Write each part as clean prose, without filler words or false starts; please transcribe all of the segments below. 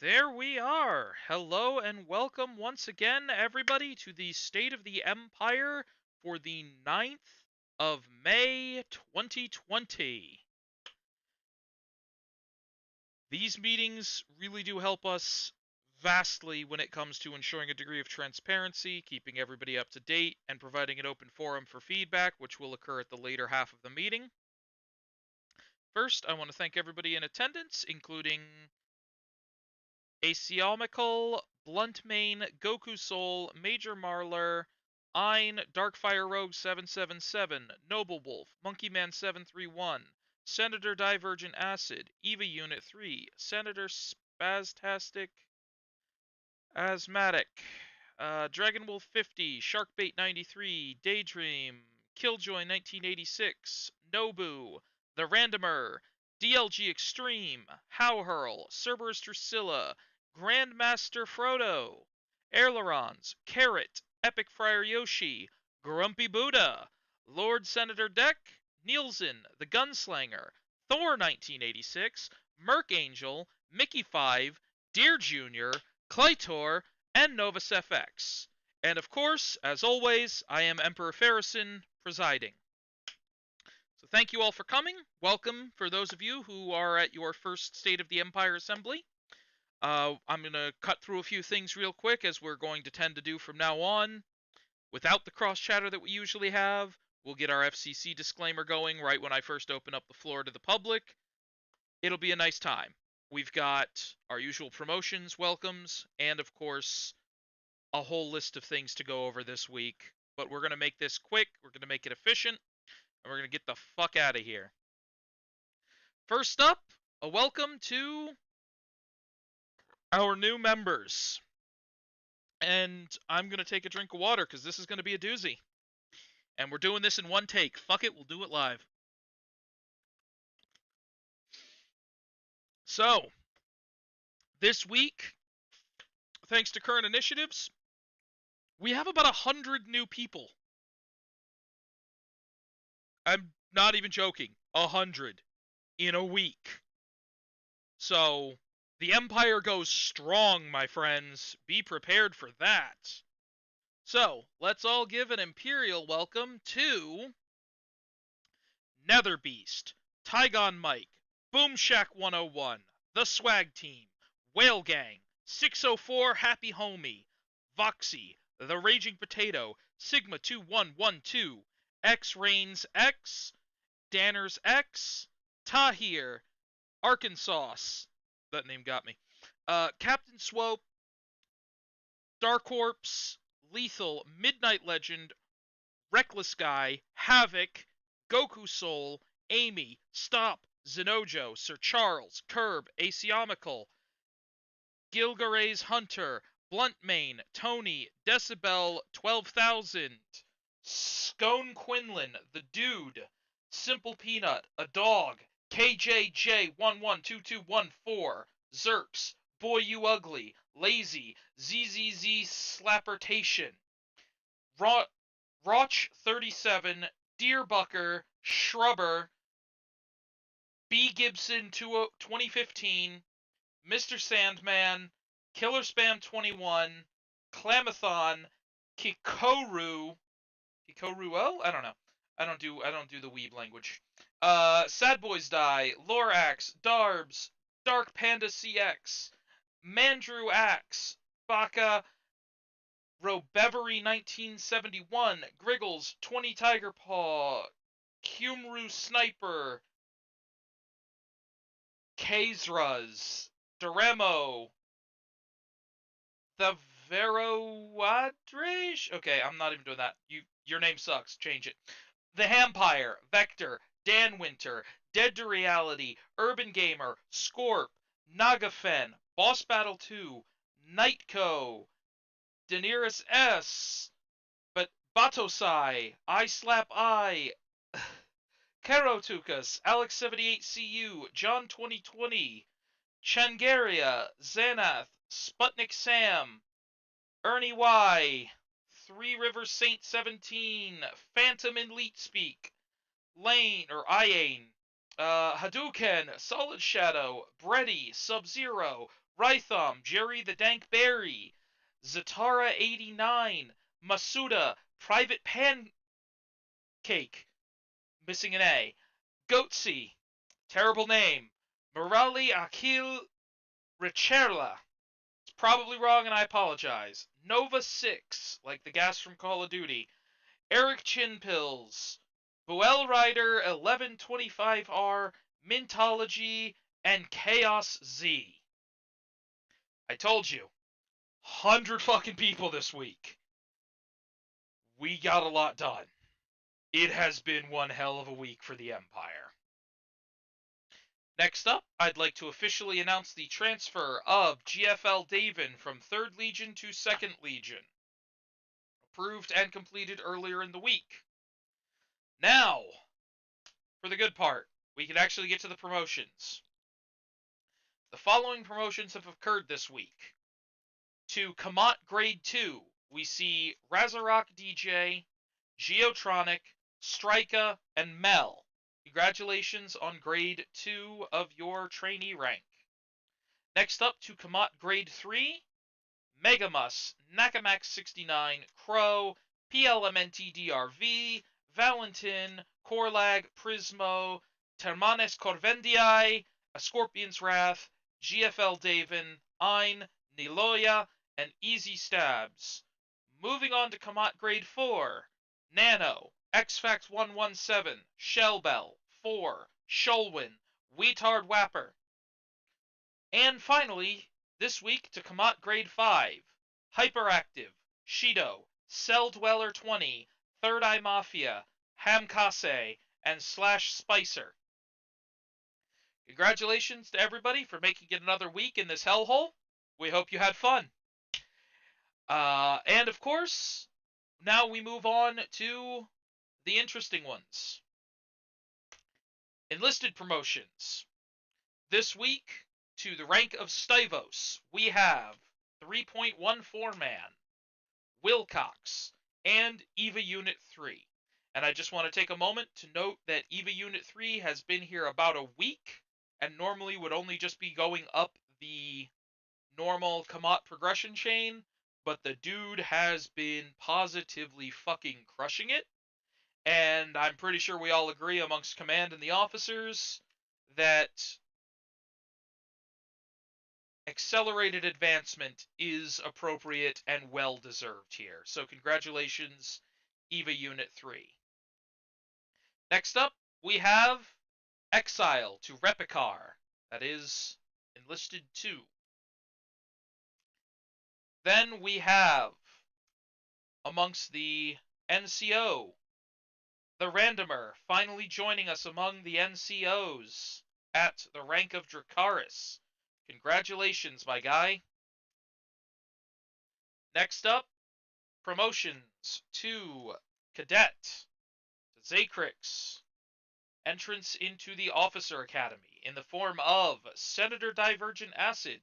There we are. Hello and welcome once again, everybody, to the State of the Empire for the 9th of May 2020. These meetings really do help us vastly when it comes to ensuring a degree of transparency, keeping everybody up to date, and providing an open forum for feedback, which will occur at the later half of the meeting. First, I want to thank everybody in attendance, including Asiomical, Bluntmane, Goku Soul, Major Marler, Ein, Darkfire Rogue 777, Noble Wolf, Monkey Man 731, Senator Divergent Acid, Eva Unit 3, Senator Spastastic Asthmatic, Dragon Wolf 50, Sharkbait 93, Daydream, Killjoy 1986, Nobu, The Randomer, DLG Extreme, Howhurl, Cerberus Drusilla, Grandmaster Frodo, Ailerons, Carrot, Epic Friar Yoshi, Grumpy Buddha, Lord Senator Deck, Nielsen, The Gunslinger, Thor 1986, Merc Angel, Mickey 5, Deer Jr., Claytor, and Novus FX. And of course, as always, I am Emperor Farrison, presiding. So thank you all for coming. Welcome for those of you who are at your first State of the Empire Assembly. I'm going to cut through a few things real quick, as we're going to tend to do from now on. Without the cross chatter that we usually have, we'll get our FCC disclaimer going right when I first open up the floor to the public. It'll be a nice time. We've got our usual promotions, welcomes, and of course, a whole list of things to go over this week. But we're going to make this quick, we're going to make it efficient, and we're going to get the fuck out of here. First up, a welcome to our new members. And I'm going to take a drink of water because this is going to be a doozy. And we're doing this in one take. Fuck it, we'll do it live. So, this week, thanks to current initiatives, we have about 100 new people. I'm not even joking. 100 in a week. So, the Empire goes strong, my friends. Be prepared for that. So, let's all give an Imperial welcome to Netherbeast, Tygon Mike, Boomshack 101, The Swag Team, Whale Gang, 604 Happy Homie, Voxy, The Raging Potato, Sigma 2112, X Reigns X, Danners X, Tahir, Arkansas, that name got me, Captain Swope, Dark Corpse, Lethal, Midnight Legend, Reckless Guy, Havoc, Goku Soul, Amy, Stop, Zenojo, Sir Charles, Curb, Asiomical, Gilgare's Hunter, Bluntmane, Tony, Decibel 12,000, Scone Quinlan, The Dude, Simple Peanut, A Dog, KJJ112214, Zerks, Boy You Ugly, Lazy, ZZZ Slappertation, Roch 37, Deerbucker, Shrubber, B. Gibson 2015, Mr. Sandman, Killer Spam 21, Clamathon, Kikoruo? I don't know. I don't do the weeb language. Sad Boys Die, Lorax, Darbs, Dark Panda CX, Mandrew Axe, Baka, Robevery 1971, Griggles, 20 Tiger Paw, Kumru Sniper, Kazraz, Doremo, the Veroadrage? Okay, I'm not even doing that. Your name sucks. Change it. The Hampire, Vector, Dan Winter, Dead to Reality, Urban Gamer, Scorp, Nagafen, Boss Battle 2, Nightco, Daenerys S, but Batosai, I Slap I, Karotukas, Alex78CU, John 2020, Changaria, Xanath, Sputnik Sam, Ernie Y, Three Rivers Saint 17, Phantom in Leet Speak, Lane, or Iane, Hadouken, Solid Shadow, Breddy, Sub-Zero, Rytham, Jerry the Dank Berry, Zatara89, Masuda, Private Pancake, missing an A, Goatsy, terrible name, Morali Akil Richerla, it's probably wrong and I apologize, Nova 6, like the gas from Call of Duty, Eric Chinpills, Buell Rider 1125R, Mintology, and Chaos Z. I told you, 100 fucking people this week. We got a lot done. It has been one hell of a week for the Empire. Next up, I'd like to officially announce the transfer of GFL Davin from 3rd Legion to 2nd Legion. Approved and completed earlier in the week. Now, for the good part, we can actually get to the promotions. The following promotions have occurred this week. To Kamat Grade 2, we see Razorok DJ, Geotronic, Strika, and Mel. Congratulations on Grade 2 of your trainee rank. Next up, to Kamat Grade 3, Megamus, Nakamax69, Crow, PLMNTDRV, Valentin, Corlag, Prismo, Termanes Corvendii, A Scorpion's Wrath, GFL Davin, Ein, Niloya, and Easy Stabs. Moving on to Kamat Grade 4, Nano, XFAX 117, Shellbell, 4, Sholwyn, Weetard Wapper. And finally, this week to Kamat Grade 5, Hyperactive, Shido, Cell Dweller 20, Third Eye Mafia, Hamkase, and Slash Spicer. Congratulations to everybody for making it another week in this hellhole. We hope you had fun. And of course, now we move on to the interesting ones. Enlisted promotions. This week, to the rank of Stivos, we have 3.14 man, Wilcox, and EVA Unit 3. And I just want to take a moment to note that EVA Unit 3 has been here about a week, and normally would only just be going up the normal Kamat progression chain, but the dude has been positively fucking crushing it, and I'm pretty sure we all agree amongst command and the officers that accelerated advancement is appropriate and well deserved here. So congratulations, EVA Unit 3. Next up, we have Exile to Repikar. That is Enlisted 2. Then we have, amongst the NCO, the Randomer, finally joining us among the NCOs at the rank of Dracaris. Congratulations, my guy. Next up, promotions to Cadet, to Zakrix. Entrance into the Officer Academy in the form of Senator Divergent Acid,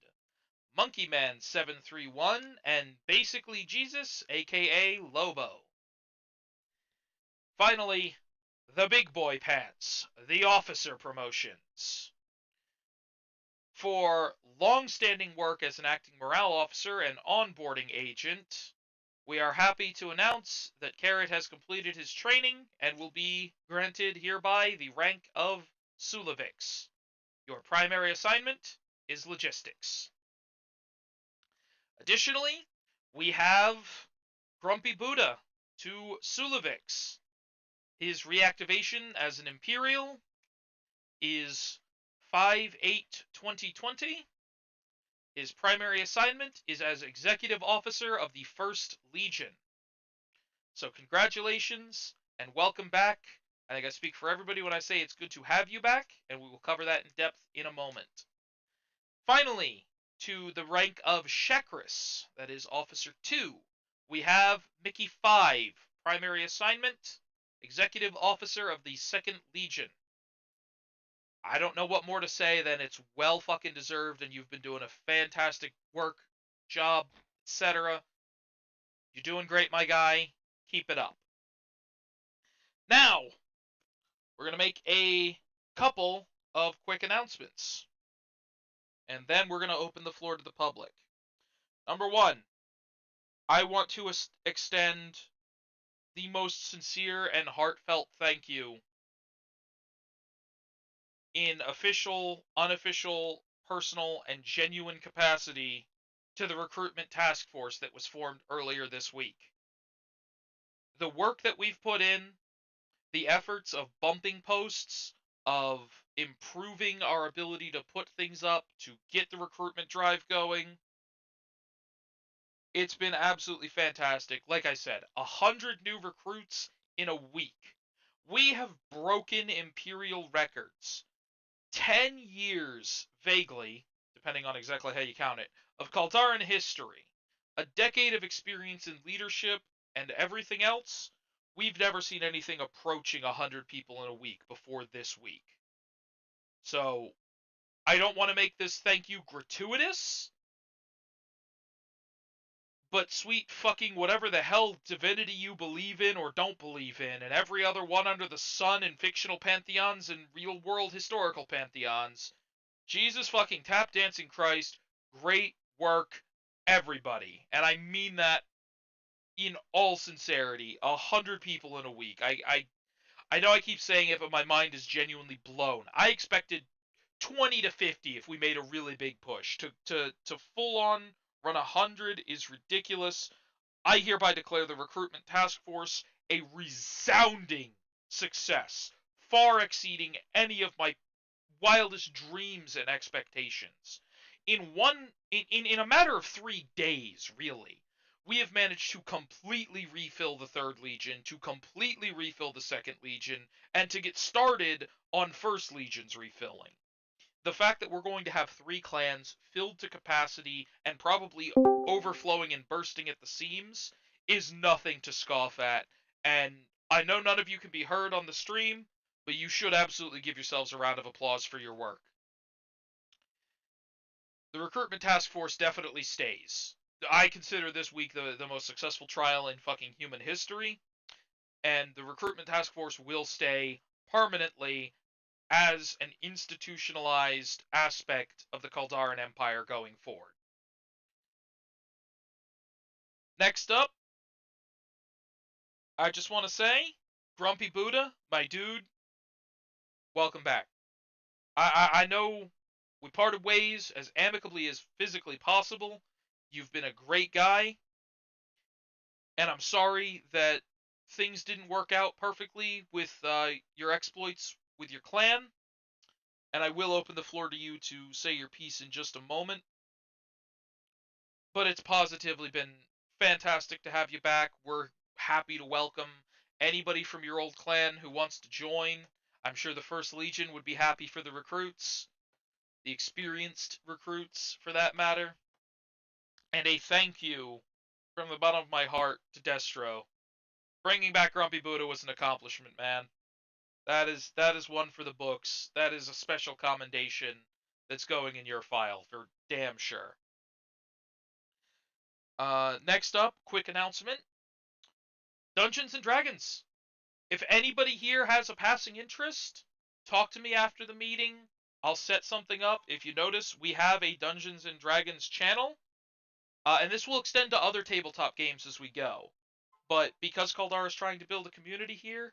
Monkey Man 731, and basically Jesus, aka Lobo. Finally, the Big Boy Pants, the Officer Promotions. For long-standing work as an acting morale officer and onboarding agent, we are happy to announce that Carrot has completed his training and will be granted hereby the rank of Sulavix. Your primary assignment is logistics. Additionally, we have Grumpy Buddha to Sulavix. His reactivation as an Imperial is 5/8/2020. His primary assignment is as Executive Officer of the 1st Legion. So congratulations and welcome back. I think I speak for everybody when I say it's good to have you back, and we will cover that in depth in a moment. Finally, to the rank of Shekris, that is Officer 2, we have Mickey 5, primary assignment, Executive Officer of the 2nd Legion. I don't know what more to say than it's well fucking deserved, and you've been doing a fantastic work, job, etc. You're doing great, my guy. Keep it up. Now, we're going to make a couple of quick announcements. and then we're going to open the floor to the public. Number one, I want to extend the most sincere and heartfelt thank you in official, unofficial, personal, and genuine capacity to the recruitment task force that was formed earlier this week. The work that we've put in, the efforts of bumping posts, of improving our ability to put things up, to get the recruitment drive going, it's been absolutely fantastic. Like I said, 100 new recruits in a week. We have broken Imperial records. 10 years, vaguely, depending on exactly how you count it, of Kaldaran history. A decade of experience in leadership and everything else. We've never seen anything approaching 100 people in a week before this week. So, I don't want to make this thank you gratuitous, but sweet fucking whatever the hell divinity you believe in or don't believe in, and every other one under the sun in fictional pantheons and real world historical pantheons, Jesus fucking tap dancing Christ, great work, everybody. And I mean that in all sincerity. 100 people in a week. I know I keep saying it, but my mind is genuinely blown. I expected 20 to 50 if we made a really big push. To full on run 100 is ridiculous. I hereby declare the recruitment task force a resounding success, far exceeding any of my wildest dreams and expectations. In a matter of 3 days, really, we have managed to completely refill the third legion, to completely refill the second legion, and to get started on first legion's refilling. The fact that we're going to have 3 clans filled to capacity and probably overflowing and bursting at the seams is nothing to scoff at. And I know none of you can be heard on the stream, but you should absolutely give yourselves a round of applause for your work. The recruitment task force definitely stays. I consider this week the most successful trial in fucking human history, and the recruitment task force will stay permanently as an institutionalized aspect of the Kaldaran Empire going forward. Next up, I just want to say, Grumpy Buddha, my dude, welcome back. I know we parted ways as amicably as physically possible. You've been a great guy, and I'm sorry that things didn't work out perfectly with your exploits with your clan. And I will open the floor to you to say your piece in just a moment. But it's positively been fantastic to have you back. We're happy to welcome anybody from your old clan who wants to join. I'm sure the First Legion would be happy for the recruits, the experienced recruits for that matter. And a thank you from the bottom of my heart to Destro. Bringing back Grumpy Buddha was an accomplishment, man. That is one for the books. That is a special commendation that's going in your file for damn sure. Next up, quick announcement. Dungeons and Dragons. If anybody here has a passing interest, talk to me after the meeting. I'll set something up. If you notice, we have a Dungeons and Dragons channel. And this will extend to other tabletop games as we go. But because Kaldara is trying to build a community here,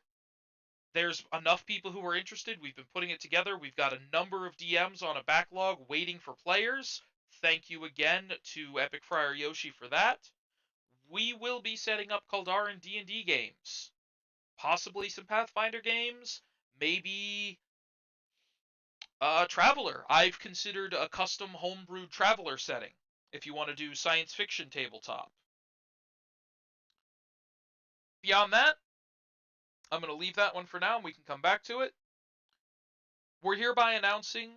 there's enough people who are interested. We've been putting it together. We've got a number of DMs on a backlog waiting for players. Thank you again to Epic Friar Yoshi for that. We will be setting up Kaldaran D&D games. Possibly some Pathfinder games. Maybe Traveler. I've considered a custom homebrewed Traveler setting if you want to do science fiction tabletop. Beyond that, I'm going to leave that one for now and we can come back to it. We're hereby announcing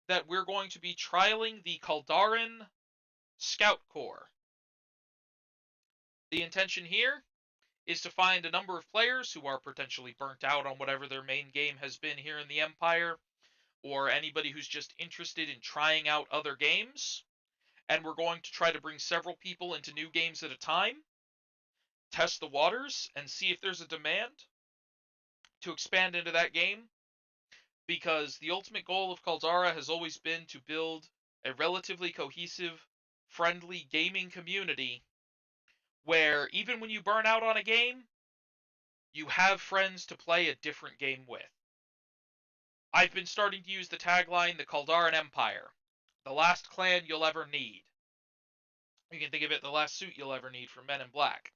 that we're going to be trialing the Kaldaran Scout Corps. The intention here is to find a number of players who are potentially burnt out on whatever their main game has been here in the Empire, or anybody who's just interested in trying out other games, and we're going to try to bring several people into new games at a time, test the waters, and see if there's a demand to expand into that game, because the ultimate goal of Kaldara has always been to build a relatively cohesive, friendly gaming community where even when you burn out on a game, you have friends to play a different game with. I've been starting to use the tagline, the Kaldaran Empire, the last clan you'll ever need. You can think of it, the last suit you'll ever need from Men in Black.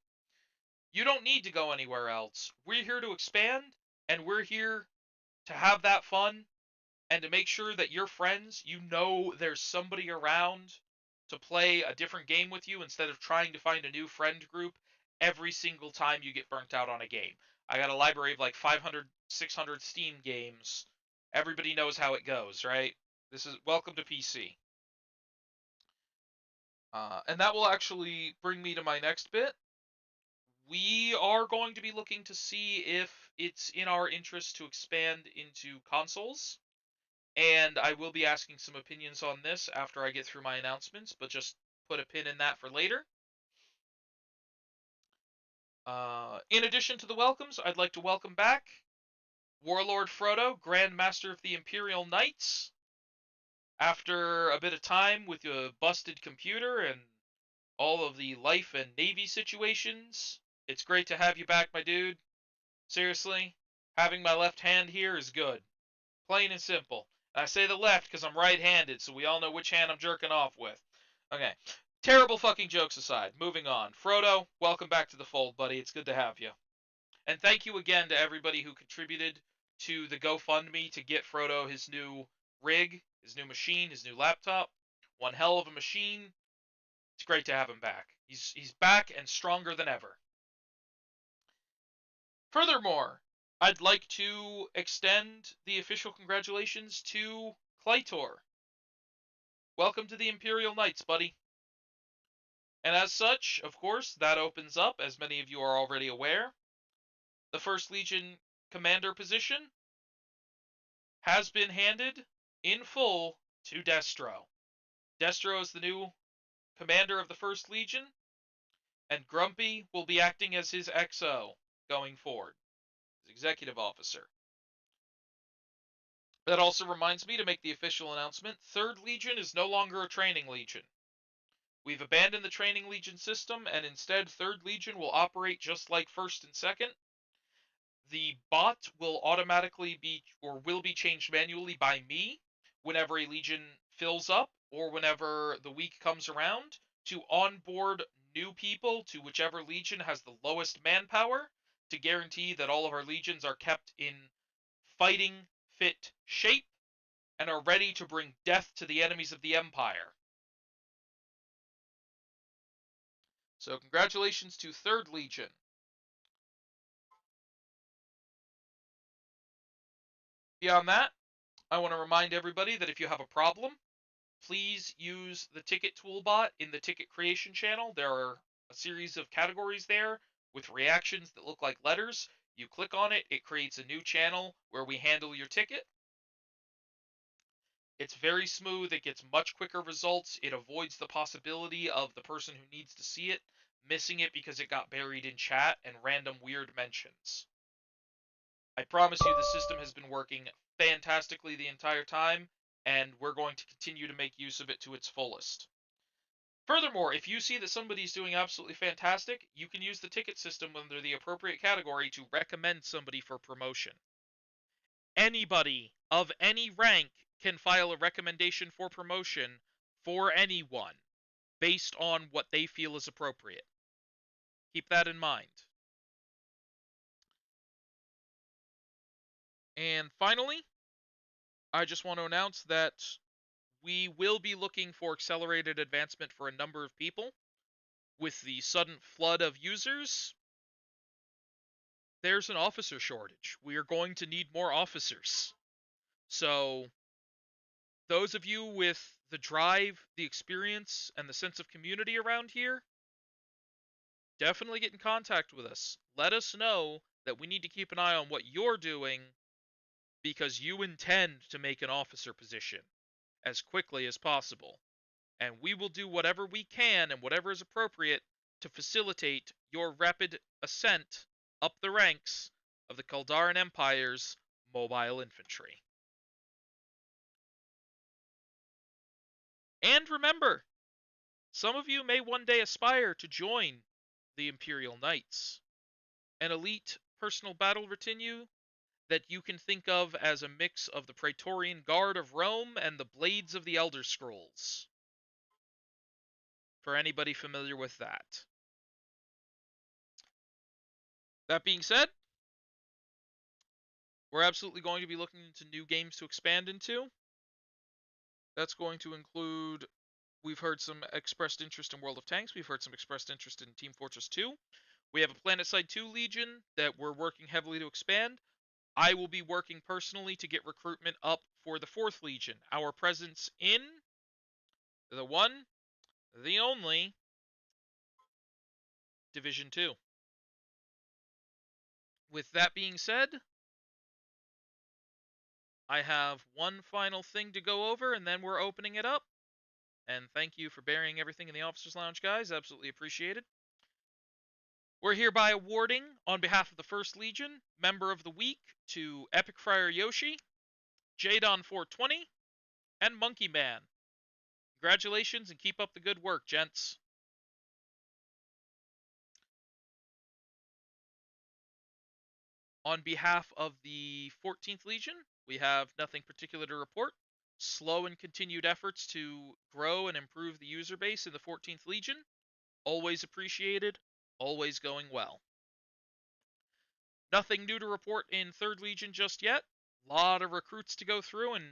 You don't need to go anywhere else. We're here to expand, and we're here to have that fun, and to make sure that your friends, you know there's somebody around to play a different game with you instead of trying to find a new friend group every single time you get burnt out on a game. I got a library of like 500, 600 Steam games. Everybody knows how it goes, right? This is welcome to PC. And that will actually bring me to my next bit. We are going to be looking to see if it's in our interest to expand into consoles. And I will be asking some opinions on this after I get through my announcements, but just put a pin in that for later. In addition to the welcomes, I'd like to welcome back Warlord Frodo, Grand Master of the Imperial Knights. After a bit of time with a busted computer and all of the life and Navy situations, it's great to have you back, my dude. Seriously, having my left hand here is good. Plain and simple. And I say the left because I'm right-handed, so we all know which hand I'm jerking off with. Okay. Terrible fucking jokes aside, moving on. Frodo, welcome back to the fold, buddy. It's good to have you. And thank you again to everybody who contributed to the GoFundMe to get Frodo his new rig, his new machine, his new laptop. One hell of a machine. It's great to have him back. He's back and stronger than ever. Furthermore, I'd like to extend the official congratulations to Claytor. Welcome to the Imperial Knights, buddy. And as such, of course, that opens up, as many of you are already aware, the 1st Legion commander position has been handed in full to Destro. Destro is the new commander of the 1st Legion, and Grumpy will be acting as his XO going forward, his executive officer. That also reminds me to make the official announcement, 3rd Legion is no longer a training legion. We've abandoned the training legion system, and instead 3rd Legion will operate just like 1st and 2nd. The bot will automatically be, or will be changed manually by me whenever a legion fills up, or whenever the week comes around, to onboard new people to whichever legion has the lowest manpower, to guarantee that all of our legions are kept in fighting fit shape, and are ready to bring death to the enemies of the Empire. So congratulations to 3rd Legion. Beyond that, I want to remind everybody that if you have a problem, please use the ticket toolbot in the ticket creation channel. There are a series of categories there with reactions that look like letters. You click on it, it creates a new channel where we handle your ticket. It's very smooth, it gets much quicker results, it avoids the possibility of the person who needs to see it missing it because it got buried in chat and random weird mentions. I promise you the system has been working fantastically the entire time, and we're going to continue to make use of it to its fullest. Furthermore, if you see that somebody's doing absolutely fantastic, you can use the ticket system under the appropriate category to recommend somebody for promotion. Anybody of any rank can file a recommendation for promotion for anyone based on what they feel is appropriate. Keep that in mind. And finally, I just want to announce that we will be looking for accelerated advancement for a number of people. With the sudden flood of users, there's an officer shortage. We are going to need more officers. So, those of you with the drive, the experience, and the sense of community around here, definitely get in contact with us. Let us know that we need to keep an eye on what you're doing because you intend to make an officer position as quickly as possible. And we will do whatever we can and whatever is appropriate to facilitate your rapid ascent up the ranks of the Kaldaran Empire's mobile infantry. And remember, some of you may one day aspire to join the Imperial Knights, an elite personal battle retinue that you can think of as a mix of the Praetorian Guard of Rome and the Blades of the Elder Scrolls. For anybody familiar with that. That being said, we're absolutely going to be looking into new games to expand into. That's going to include, we've heard some expressed interest in World of Tanks, we've heard some expressed interest in Team Fortress 2. We have a PlanetSide 2 Legion that we're working heavily to expand. I will be working personally to get recruitment up for the 4th Legion, our presence in the one, the only, Division 2. With that being said, I have one final thing to go over, and then we're opening it up. And thank you for burying everything in the Officers Lounge, guys. Absolutely appreciated. We're hereby awarding, on behalf of the 1st Legion, Member of the Week to Epic Friar Yoshi, Jadon420, and Monkey Man. Congratulations and keep up the good work, gents. On behalf of the 14th Legion, we have nothing particular to report. Slow and continued efforts to grow and improve the user base in the 14th Legion. Always appreciated, always going well. Nothing new to report in 3rd Legion just yet. A lot of recruits to go through and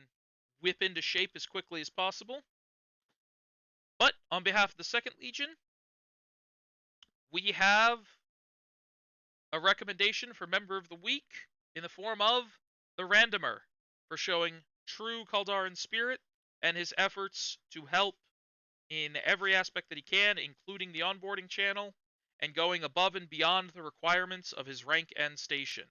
whip into shape as quickly as possible. But on behalf of the 2nd Legion, we have a recommendation for Member of the Week in the form of the Randomer for showing true Kaldaran spirit and his efforts to help in every aspect that he can, including the onboarding channel, and going above and beyond the requirements of his rank and station.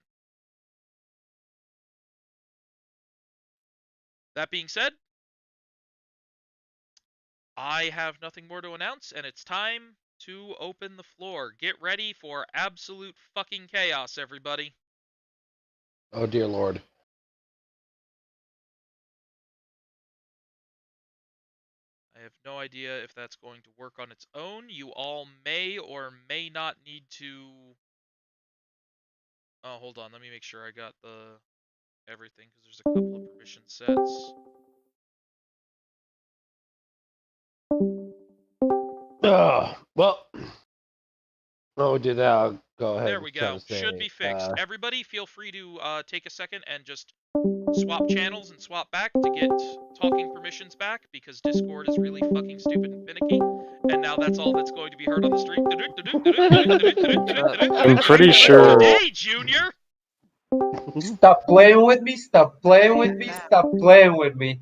That being said, I have nothing more to announce, and it's time to open the floor. Get ready for absolute fucking chaos, everybody. Oh, dear Lord. I have no idea if that's going to work on its own. You all may or may not need to... Oh, hold on. Let me make sure I got the everything, because there's a couple of permission sets. Well, we'll do that. I'll go ahead There we and try go. to say, Should be fixed. Everybody, feel free to take a second and just swap channels and swap back to get talking permissions back, because Discord is really fucking stupid and finicky. And now that's all that's going to be heard on the stream. I'm pretty sure. Hey, Junior! Stop playing with me, stop playing with me, stop playing with me.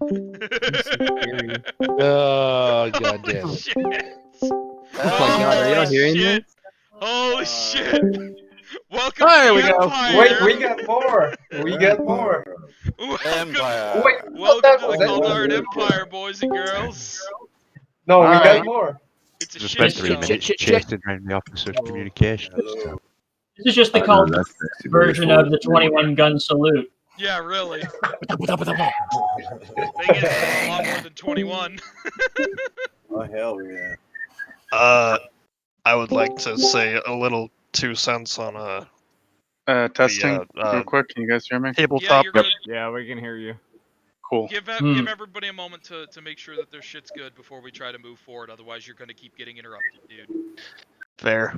Oh, God damn Holy it. shit! Oh my god, are y'all hearing shit! this? Holy shit! Welcome There to we the go. Empire! Wait, we got more. We got more. Empire. Wait, Welcome to the that- Kaldara Empire, boys and girls. No, we Alright. got more. It's a Just shit spent 3 show. minutes chasing around the officer's communications. This is just the called version of the 21 gun salute. Yeah, really. Thing is, it's a lot more than 21. Oh, hell yeah. I would like to say a little 2 cents on Testing, real quick. Can you guys hear me? Yeah, tabletop. you're good. Yeah, we can hear you. Cool. Give everybody a moment to make sure that their shit's good before we try to move forward. Otherwise, you're going to keep getting interrupted, dude. Fair.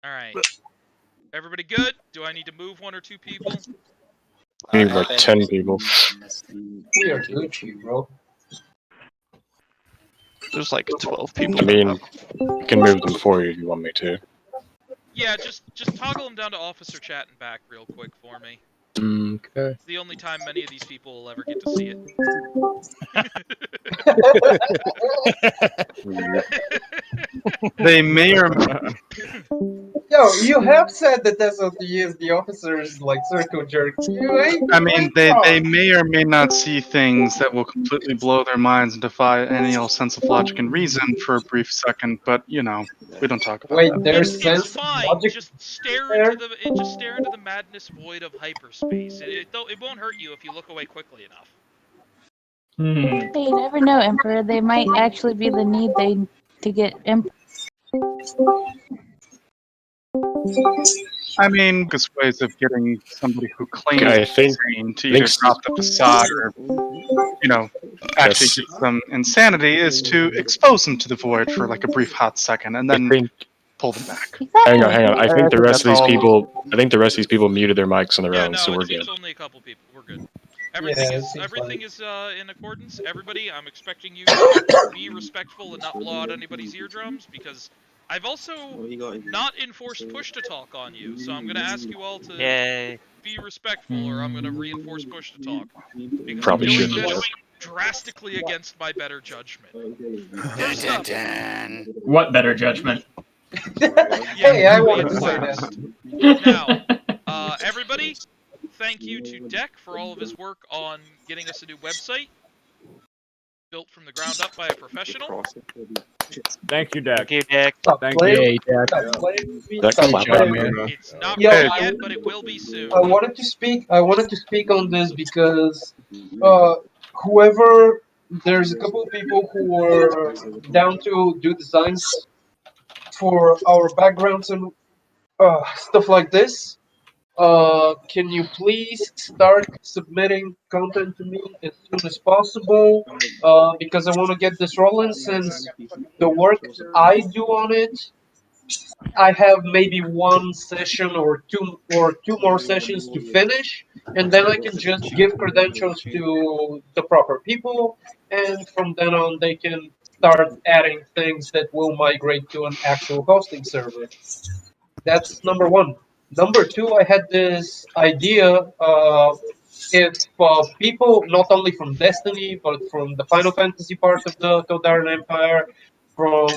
All right. Everybody good? Do I need to move 1 or 2 people? We need like 10 people. We are Gucci, bro. There's like 12 people. I mean, I can move them for you if you want me to. Yeah, just toggle them down to officer chat and back real quick for me. Okay. It's the only time many of these people will ever get to see it. They may or Yo, you have said that SOT is the officers like circle jerk. You ain't. I mean, they wrong. may or may not see things that will completely blow their minds and defy any sense of logic and reason for a brief second, but, you know, we don't talk about Wait, that. there's It's sense of fine. logic. Just stare into the madness void of hyperspace. It won't hurt you if you look away quickly enough. Hmm. Hey, you never know, Emperor. They might actually be the need to get Emperor. I mean, there's ways of getting somebody who claims I to think- be insane to I think either drop the facade or, actually Yes. get some insanity is to expose them to the void for like a brief hot second and I then think. pull them back. Hang on. I think the rest of that's these all. people. I think the rest of these people muted their mics on their Yeah, own, no, so we're it's good. only a couple people. We're good. Yeah, it seems Everything like. is in accordance. Everybody, I'm expecting you to be respectful and not blow out anybody's eardrums because I've also not enforced push to talk on you. So I'm going to ask you all to Yay. be respectful, or I'm going to reinforce push to talk because Probably I'm doing shouldn't this have. drastically against my better judgment. First Dun, up, dun, dun. What better judgment? Hey, I we wanted to say enforced. that. Now, everybody, thank you to Deck for all of his work on getting us a new website built from the ground up by a professional. Thank you, Dak. Thank you, Dick. Stop Thank playing. you. Yay, Dak. Stop playing with me. Dak, Stop clap playing up. with me. It's not Yo, ready yet, but it will be soon. I wanted to speak. I wanted to speak on this because whoever there's a couple of people who were down to do designs for our backgrounds and stuff like this. Can you please start submitting content to me as soon as possible? Because I want to get this rolling since the work I do on it, I have maybe one session or two more sessions to finish, and then I can just give credentials to the proper people, and from then on they can start adding things that will migrate to an actual hosting server. That's number one. Number two, I had this idea if people, not only from Destiny, but from the Final Fantasy part of the Kaldara Empire, from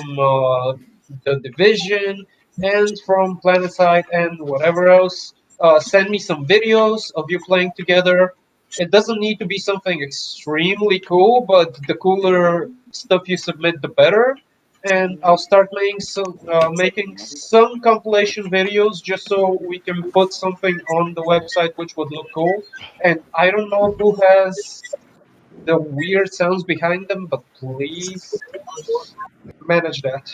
the Division, and from PlanetSide and whatever else, send me some videos of you playing together. It doesn't need to be something extremely cool, but the cooler stuff you submit, the better, and I'll start making some compilation videos just so we can put something on the website which would look cool. And I don't know who has the weird sounds behind them, but please manage that.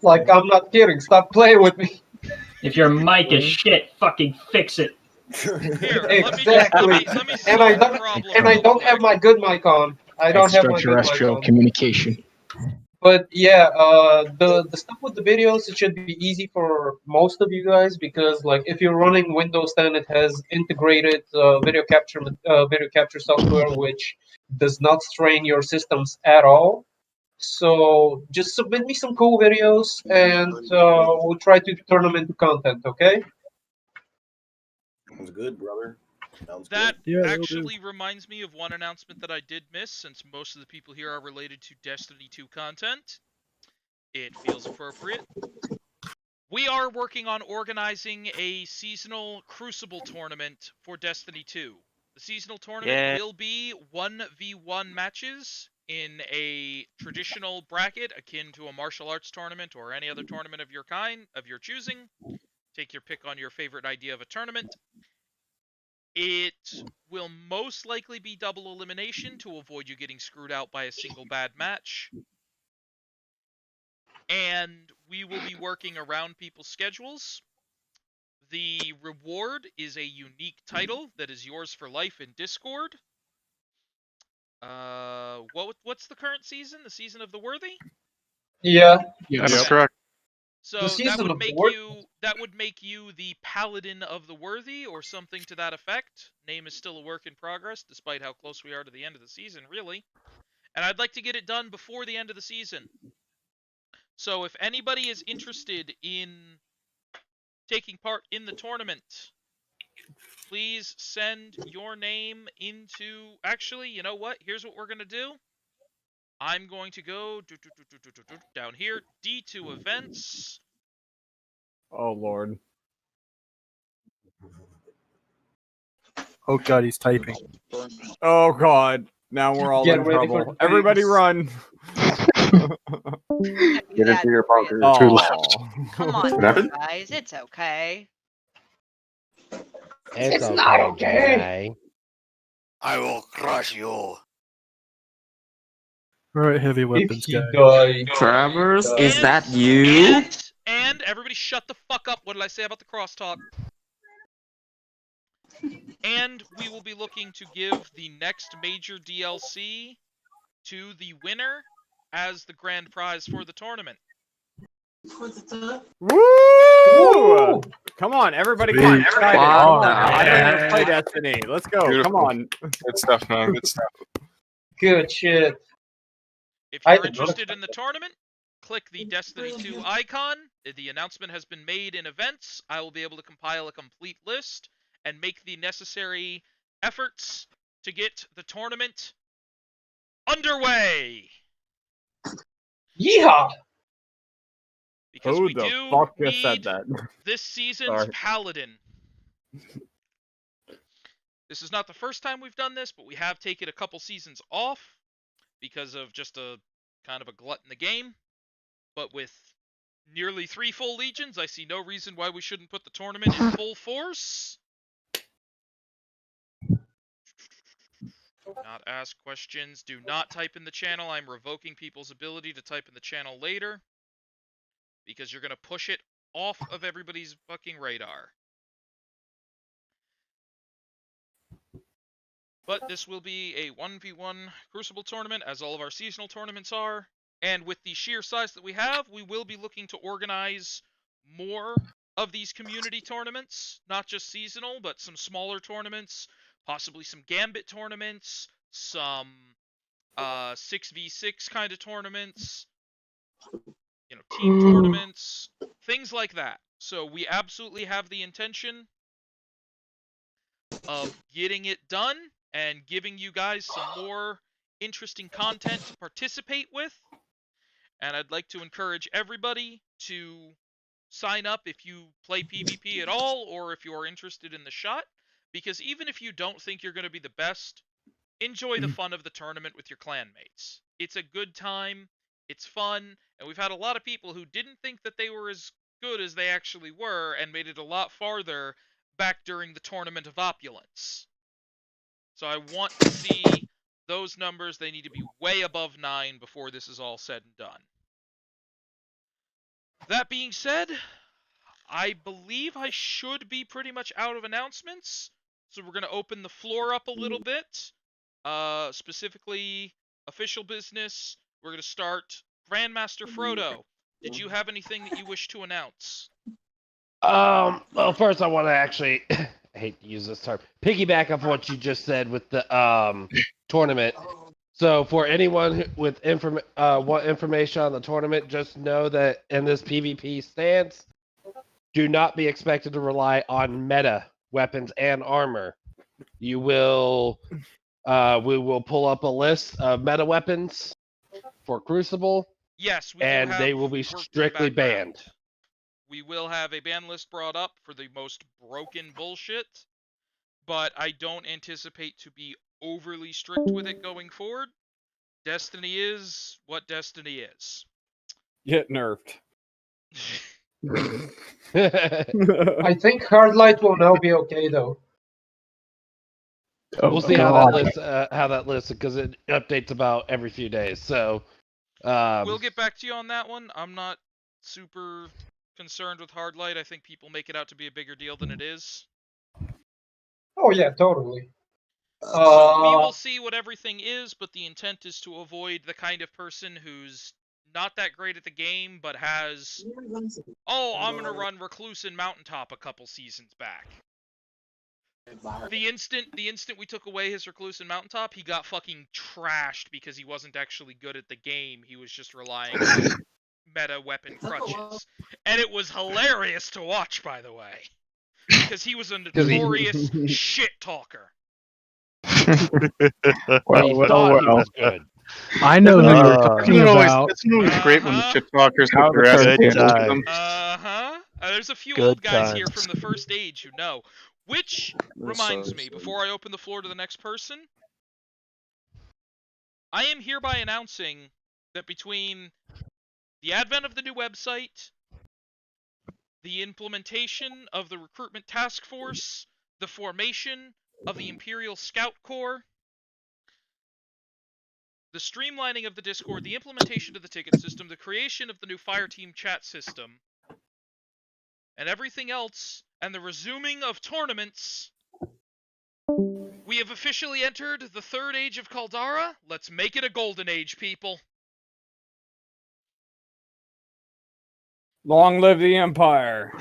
Like, I'm not kidding. Stop playing with me. If your mic is shit, fucking fix it. Here, Exactly. let me And solve I the don't problem. and I real don't have quick. my good mic on. I don't have my good mic Extraterrestrial on. communication. But yeah, the stuff with the videos, it should be easy for most of you guys because like if you're running Windows 10, it has integrated video capture software which does not strain your systems at all. So just submit me some cool videos and we'll try to turn them into content. Okay? Sounds good, brother. Sounds That good. actually reminds me of one announcement that I did miss, since most of the people here are related to Destiny 2 content. It feels appropriate. We are working on organizing a seasonal Crucible tournament for Destiny 2. The seasonal tournament will be 1v1 matches in a traditional bracket akin to a martial arts tournament or any other tournament of your kind, of your choosing. Take your pick on your favorite idea of a tournament. It will most likely be double elimination to avoid you getting screwed out by a single bad match. And we will be working around people's schedules. The reward is a unique title that is yours for life in Discord. What's the current season? The season of the worthy? Yeah. That is Okay. correct. So The that season would of the make worthy. you the paladin of the worthy or something to that effect. Name is still a work in progress, despite how close we are to the end of the season, really. And I'd like to get it done before the end of the season. So if anybody is interested in taking part in the tournament, please send your name into... Actually, you know what? Here's what we're going to do. I'm going to go down here, D2 events. Oh, Lord. Oh, God, he's typing. Oh, God. Now we're all Get in ready for trouble. the Everybody bigs. run. Get into your bunker. Two left. Come on, What happened? guys. It's okay. It's not okay. I will crush you. Alright, heavy If weapons he guy. die, Travers, is And- that you? And everybody shut the fuck up. What did I say about the crosstalk? And we will be looking to give the next major DLC to the winner as the grand prize for the tournament. Woo! Come on, everybody, come on, excited. Wow. Come on. I don't even play Destiny. Let's go. Beautiful. Come on. Good stuff, man. Good stuff. good shit. If I you're did not interested expect in the tournament, click the Destiny 2 icon. The announcement has been made in events. I will be able to compile a complete list and make the necessary efforts to get the tournament underway. Yeehaw! Because Who we the do fuck just said need that? this season's Sorry. Paladin. This is not the first time we've done this, but we have taken a couple seasons off because of just a kind of a glut in the game. But with nearly 3 full legions, I see no reason why we shouldn't put the tournament in full force. Not ask questions. Do not type in the channel. I'm revoking people's ability to type in the channel later, because you're going to push it off of everybody's fucking radar. But this will be a 1v1 Crucible tournament, as all of our seasonal tournaments are. And with the sheer size that we have, we will be looking to organize more of these community tournaments. Not just seasonal, but some smaller tournaments, possibly some Gambit tournaments, some 6v6 kind of tournaments, you know, team tournaments, things like that. So we absolutely have the intention of getting it done and giving you guys some more interesting content to participate with. And I'd like to encourage everybody to sign up if you play PvP at all, or if you're interested in the shot, because even if you don't think you're going to be the best, enjoy the fun of the tournament with your clanmates. It's a good time, it's fun, and we've had a lot of people who didn't think that they were as good as they actually were and made it a lot farther back during the Tournament of Opulence. So I want to see those numbers. They need to be way above 9 before this is all said and done. That being said, I believe I should be pretty much out of announcements. So we're going to open the floor up a little bit. Specifically, official business. We're going to start Grandmaster Frodo. Did you have anything that you wish to announce? Well, first I want to actually, I hate to use this term, piggyback off what you just said with the tournament. So for anyone with want information on the tournament, just know that in this PvP stance, do not be expected to rely on meta weapons and armor. You will, we will pull up a list of meta weapons for Crucible. Yes, we and do have they will be work in the strictly background. banned. We will have a ban list brought up for the most broken bullshit, but I don't anticipate to be overly strict with it going forward. Destiny is what Destiny is. Get nerfed. I think Hardlight will now be okay though. We'll see how that list because it updates about every few days. So we'll get back to you on that one. I'm not super concerned with Hardlight. I think people make it out to be a bigger deal than it is. Oh yeah, totally. So we will see what everything is, but the intent is to avoid the kind of person who's not that great at the game, but has, oh, I'm going to run Recluse and Mountaintop a couple seasons back. The instant we took away his Recluse and Mountaintop, he got fucking trashed because he wasn't actually good at the game. He was just relying on meta weapon crutches. And it was hilarious to watch, by the way. Because he was a notorious shit talker. Was good. I know who you're talking about. It's always great when the shit talkers have their asses handed to them. There's a few Good old guys here times. from the first age who know. Which reminds me, before I open the floor to the next person, I am hereby announcing that between the advent of the new website, the implementation of the recruitment task force, the formation of the Imperial Scout Corps, the streamlining of the Discord, the implementation of the ticket system, the creation of the new Fireteam chat system, and everything else, and the resuming of tournaments, we have officially entered the third age of Kaldara. Let's make it a golden age, people. Long live the Empire.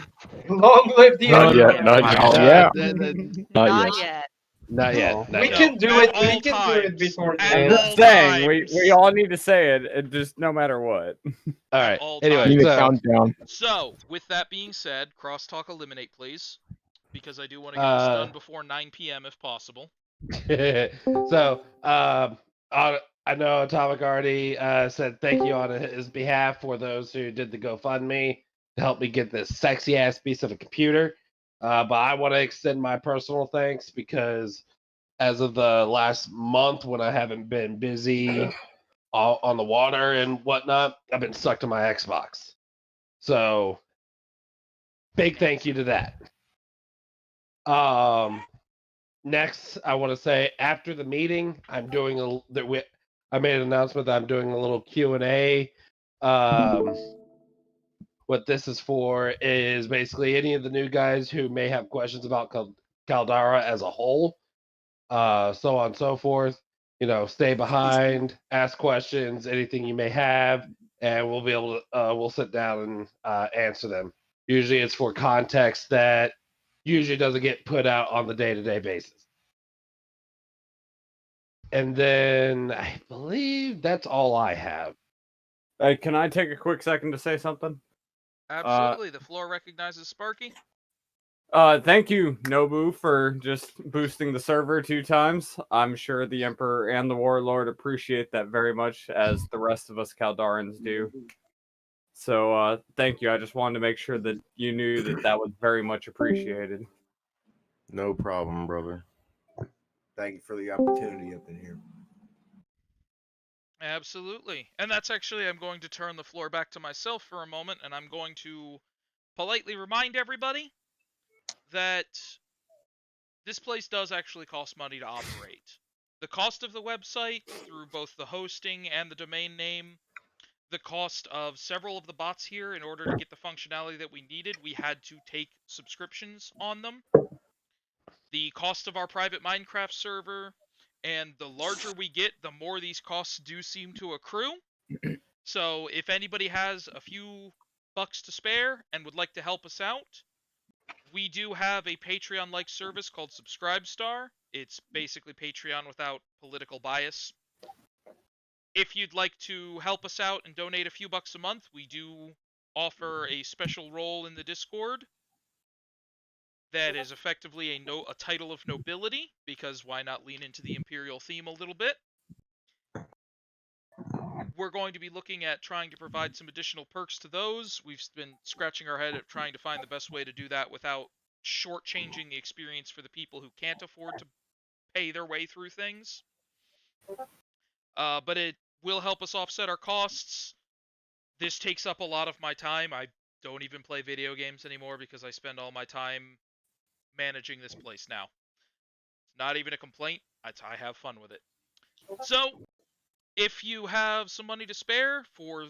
Long live the Not Empire. yet. Not yet. Not yet. Not yet. We can do it. We can do it before the At end. all Saying times. we all need to say it, just no matter what. All right. all Anyway, Need a so, countdown. So, with that being said, crosstalk eliminate, please. Because I do want to get this done before 9 p.m. if possible. so, I know Atomic already said thank you on his behalf for those who did the GoFundMe to help me get this sexy ass piece of a computer. But I want to extend my personal thanks because as of the last month when I haven't been busy on the water and whatnot, I've been stuck to my Xbox. So, big thank you to that. Next, I want to say after the meeting, I'm doing I made an announcement that I'm doing a little Q&A. What this is for is basically any of the new guys who may have questions about Kaldara as a whole, so on and so forth. You know, stay behind, ask questions, anything you may have, and we'll be able to we'll sit down and answer them. Usually, it's for context that usually doesn't get put out on the day-to-day basis. And then I believe that's all I have. Hey, can I take a quick second to say something? Absolutely. The floor recognizes Sparky. Thank you, Nobu, for just boosting the server 2 times. I'm sure the Emperor and the Warlord appreciate that very much, as the rest of us Kaldarans do. So, thank you. I just wanted to make sure that you knew that that was very much appreciated. No problem, brother. Thank you for the opportunity up in here. Absolutely. And that's actually, I'm going to turn the floor back to myself for a moment, and I'm going to politely remind everybody that this place does actually cost money to operate. The cost of the website, through both the hosting and the domain name, the cost of several of the bots here, in order to get the functionality that we needed, we had to take subscriptions on them. The cost of our private Minecraft server, and the larger we get, the more these costs do seem to accrue. So if anybody has a few bucks to spare and would like to help us out, we do have a Patreon-like service called Subscribestar. It's basically Patreon without political bias. If you'd like to help us out and donate a few bucks a month, we do offer a special role in the Discord that is effectively a title of nobility, because why not lean into the Imperial theme a little bit? We're going to be looking at trying to provide some additional perks to those. We've been scratching our head at trying to find the best way to do that without shortchanging the experience for the people who can't afford to pay their way through things. But it will help us offset our costs. This takes up a lot of my time. I don't even play video games anymore because I spend all my time managing this place now. It's not even a complaint. I have fun with it. So, if you have some money to spare for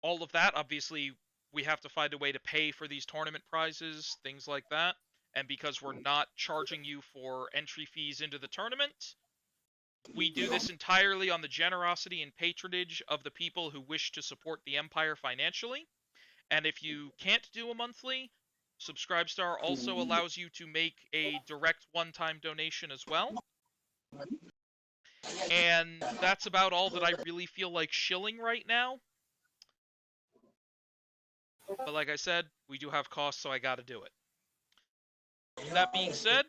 all of that, obviously we have to find a way to pay for these tournament prizes, things like that. And because we're not charging you for entry fees into the tournament, we do this entirely on the generosity and patronage of the people who wish to support the Empire financially. And if you can't do a monthly, Subscribestar also allows you to make a direct one-time donation as well. And that's about all that I really feel like shilling right now. But like I said, we do have costs, so I gotta do it. That being said,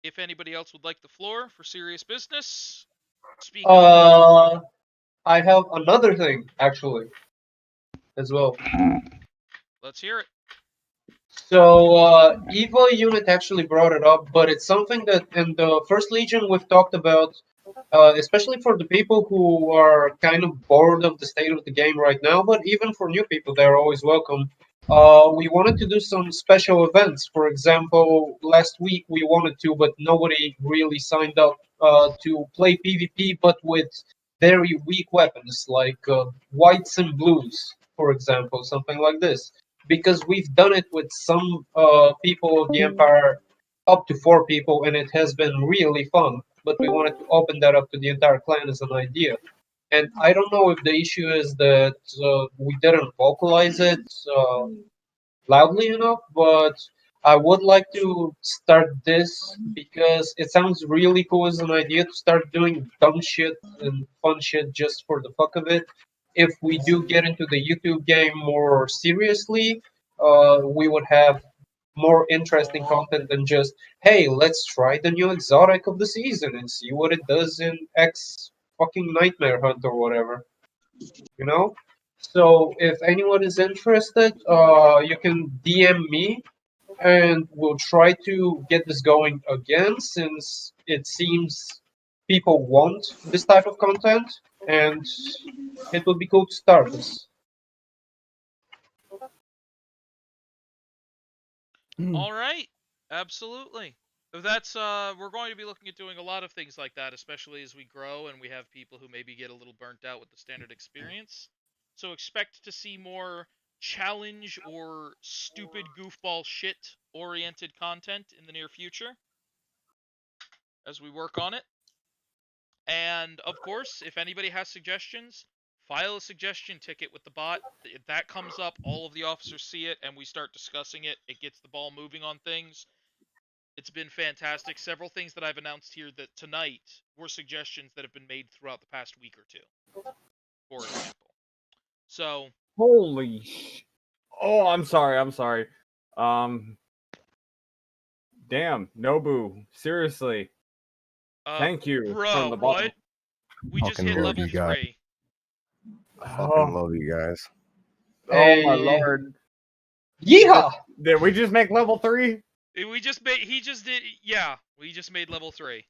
if anybody else would like the floor for serious business, speak up. I have another thing, actually, as well. Let's hear it. So, Evil Unit actually brought it up, but it's something that in the First Legion we've talked about, especially for the people who are kind of bored of the state of the game right now, but even for new people, they're always welcome. We wanted to do some special events. For example, last week we wanted to, but nobody really signed up to play PvP, but with very weak weapons like whites and blues, for example, something like this. Because we've done it with some people of the Empire, up to 4 people, and it has been really fun. But we wanted to open that up to the entire clan as an idea. And I don't know if the issue is that we didn't vocalize it loudly enough, but I would like to start this because it sounds really cool as an idea to start doing dumb shit and fun shit just for the fuck of it. If we do get into the YouTube game more seriously, we would have more interesting content than just, hey, let's try the new exotic of the season and see what it does in X fucking Nightmare Hunt or whatever, you know? So if anyone is interested, you can DM me and we'll try to get this going again since it seems people want this type of content and it would be cool to start this. All right, absolutely. That's we're going to be looking at doing a lot of things like that, especially as we grow and we have people who maybe get a little burnt out with the standard experience. So expect to see more challenge or stupid goofball shit oriented content in the near future as we work on it. And of course, if anybody has suggestions, file a suggestion ticket with the bot. If that comes up, all of the officers see it, and we start discussing it. It gets the ball moving on things. It's been fantastic. Several things that I've announced here that tonight were suggestions that have been made throughout the past week or two, for example. So, Holy Oh, I'm sorry. Damn, Nobu. Seriously. Thank you. Bro, from the bottom. what? We just hit level 3. Fucking love you guys. Oh my lord. Yeehaw! Did we just make level 3? We just made. He just did. Yeah, we just made level 3.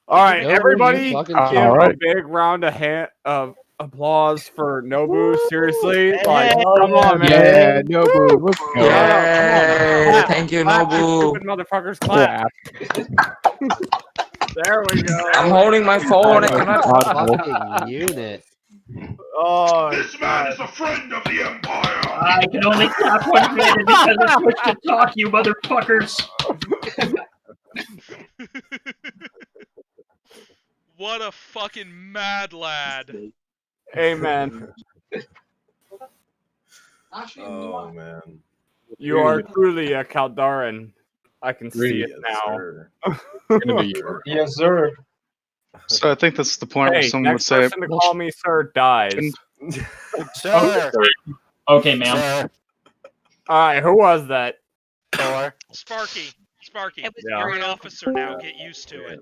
All right, Nobu, everybody, you give fucking a big round of applause for Nobu. Seriously, like, come on, man. Yeah, Nobu. Let's go. Yeah, Thank you, clap, you Nobu. stupid motherfuckers, clap. There we go. I'm holding my phone. I cannot. Fucking unit. Oh, This man is a friend of the Empire! I can only clap one-handed because I switched to talk, you motherfuckers! What a fucking mad lad. Amen. Oh man. You are truly a Kaldaran. I can see it now. Yes, sir. So I think that's the point where Hey, someone would next say, person to call me sir dies. Sir. Okay, ma'am. Alright, who was that? Sparky. Yeah. You're an officer now. Get used to it.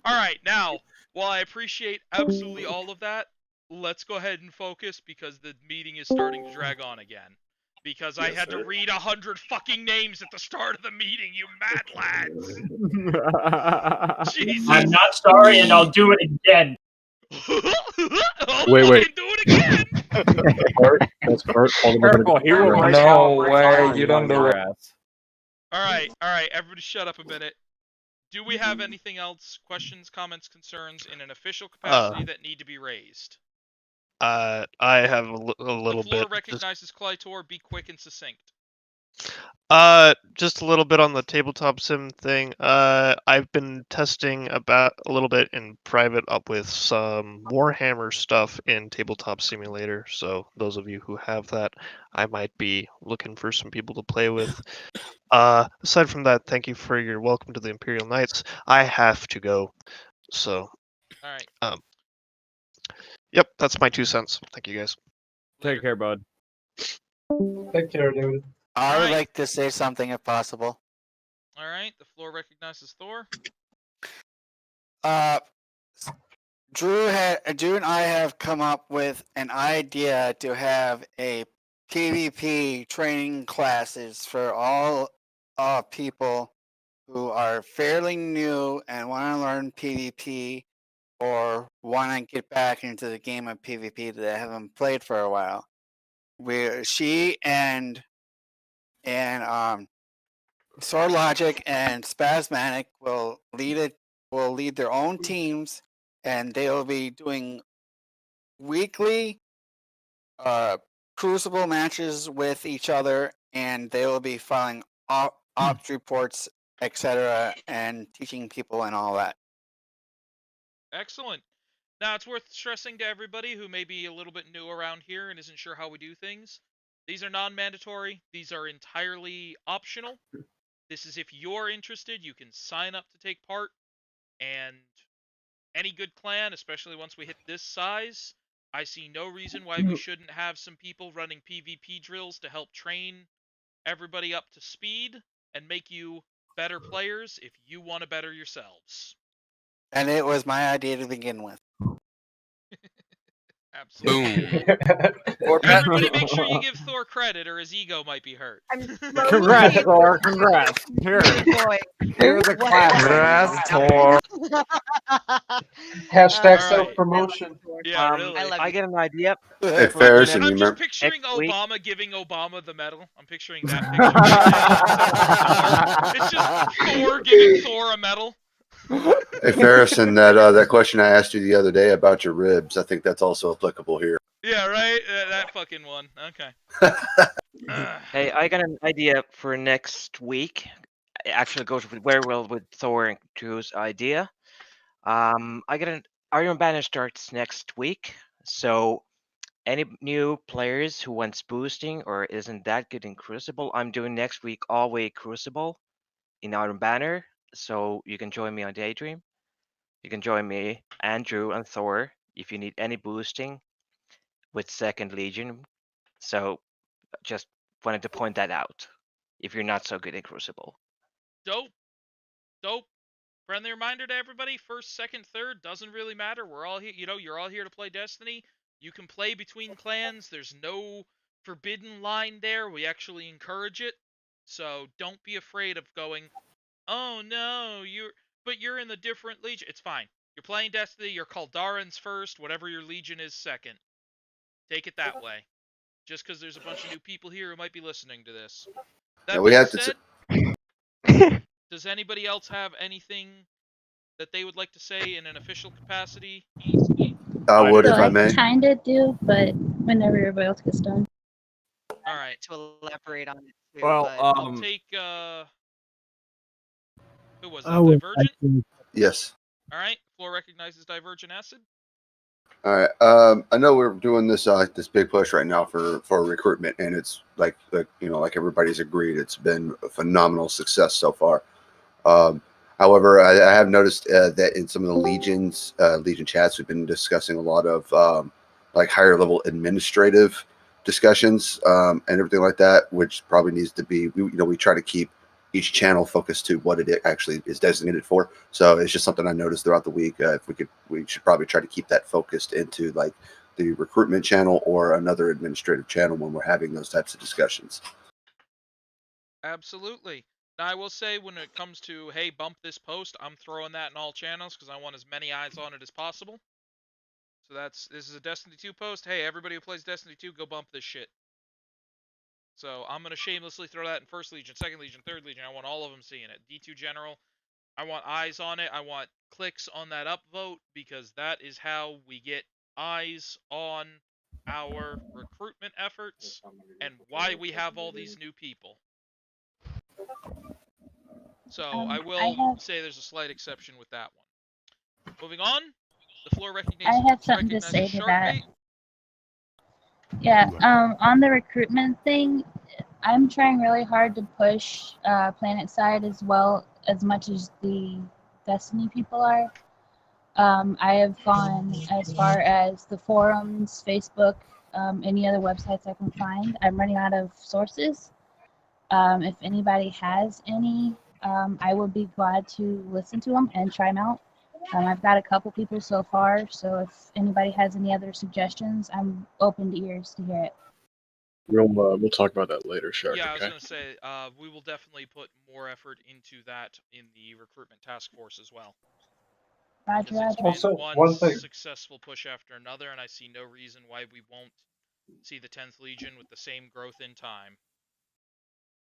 Alright, now, while I appreciate absolutely all of that, let's go ahead and focus because the meeting is starting to drag on again. Because I had to read 100 fucking names at the start of the meeting, you mad lads! Jesus! I'm not sorry, and I'll do it again. Wait. Do it again! That's Bert. Careful, he will write No down way, my you don't do it. ass. Alright, everybody shut up a minute. Do we have anything else? Questions, comments, concerns in an official capacity that need to be raised? I have a little The floor bit. recognizes Clytor. Be quick and succinct. Just a little bit on the tabletop sim thing. I've been testing about a little bit in private up with some Warhammer stuff in Tabletop Simulator. So those of you who have that, I might be looking for some people to play with. Aside from that, thank you for your welcome to the Imperial Knights. I have to go. So, alright. Yep, that's my 2 cents. Thank you guys. Take care, bud. Take care, dude. I would like to say something if possible. Alright, the floor recognizes Thor. Drew and I have come up with an idea to have a PvP training classes for all people who are fairly new and want to learn PvP or want to get back into the game of PvP that I haven't played for a while. She and Sword Logic and Spasmatic will lead their own teams, and they will be doing weekly Crucible matches with each other, and they will be filing ops reports, etc., and teaching people and all that. Excellent. Now, it's worth stressing to everybody who may be a little bit new around here and isn't sure how we do things. These are non-mandatory. These are entirely optional. This is if you're interested, you can sign up to take part, and any good clan, especially once we hit this size, I see no reason why we shouldn't have some people running PvP drills to help train everybody up to speed and make you better players if you want to better yourselves. And it was my idea to begin with. Absolutely. Boom. Everybody make sure you give Thor credit or his ego might be hurt. Congrats, Thor. Congrats. Here. Here's a clap. Congrats, Thor. Hashtag All self right. promotion. Yeah, really. I get an idea. Hey, for Ferris, next- and you I'm just remember? picturing next week. Obama giving Obama the medal. I'm picturing that picture. Right now. It's just Thor giving Thor a medal. Hey, Ferris, and that question I asked you the other day about your ribs, I think that's also applicable here. Yeah, right? That fucking one. Okay. Hey, I got an idea for next week. It actually goes very well with Thor and Drew's idea. I got an Iron Banner starts next week, so any new players who wants boosting or isn't that good in Crucible, I'm doing next week all-way Crucible in Iron Banner, so you can join me on Daydream. You can join me, Andrew, and Thor if you need any boosting with Second Legion. So just wanted to point that out if you're not so good in Crucible. Dope. Dope. Friendly reminder to everybody, first, second, third, doesn't really matter. We're all here, you're all here to play Destiny. You can play between clans. There's no forbidden line there. We actually encourage it. So don't be afraid of going, oh no, you're in the different legion. It's fine. You're playing Destiny, you're Kaldarans first, whatever your legion is second. Take it that way. Just because there's a bunch of new people here who might be listening to this. That being said, does anybody else have anything that they would like to say in an official capacity? I would, if I I may. kind of do, but whenever everybody else gets done. All right. To elaborate on it too. Well, but... I'll take who was that? I would Divergent? Yes. All right. Floor recognizes Divergent Acid. All right. I know we're doing this this big push right now for recruitment, and it's like everybody's agreed, it's been a phenomenal success so far. However, I have noticed that in some of the Legion chats, we've been discussing a lot of like higher level administrative discussions and everything like that, which probably needs to be. We try to keep each channel focused to what it actually is designated for. So it's just something I noticed throughout the week. We should probably try to keep that focused into like the recruitment channel or another administrative channel when we're having those types of discussions. Absolutely. Now, I will say when it comes to, hey, bump this post, I'm throwing that in all channels because I want as many eyes on it as possible. So this is a Destiny 2 post. Hey, everybody who plays Destiny 2, go bump this shit. So I'm going to shamelessly throw that in First Legion, Second Legion, Third Legion. I want all of them seeing it. D2 General, I want eyes on it. I want clicks on that upvote because that is how we get eyes on our recruitment efforts and why we have all these new people. So I will say there's a slight exception with that one. Moving on, the floor recognizes. I have something to say to that. Yeah, on the recruitment thing, I'm trying really hard to push Planet Side as well as much as the Destiny people are. I have gone as far as the forums, Facebook, any other websites I can find. I'm running out of sources. If anybody has any, I would be glad to listen to them and try them out. I've got a couple people so far, so if anybody has any other suggestions, I'm open to ears to hear it. We'll talk about that later, Shark. Yeah, I was okay? going to say, we will definitely put more effort into that in the recruitment task force as well. Roger, It's Roger. been Also, one one thing. successful push after another, and I see no reason why we won't see the 10th Legion with the same growth in time.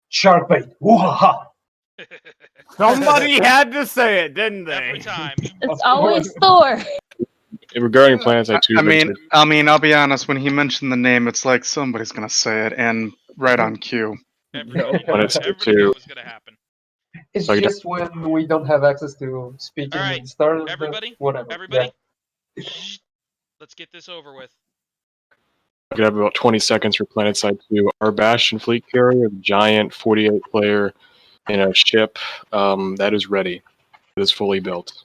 Shark bait. Woo-ha-ha. Somebody had to say it, didn't they? Every time. It's always Thor. Regarding PlanetSide 2, I mean, I'll be honest. When he mentioned the name, it's like somebody's gonna say it, and right on cue. Everybody When knew, it's everybody knew it was going to happen. It's So I just when we don't have access to speaking All at right, the start of the everybody, whatever. everybody, Yeah. let's get this over with. I could have about 20 seconds for PlanetSide 2. Our Bastion fleet carrier, the giant 48 player in a ship, that is ready. It is fully built.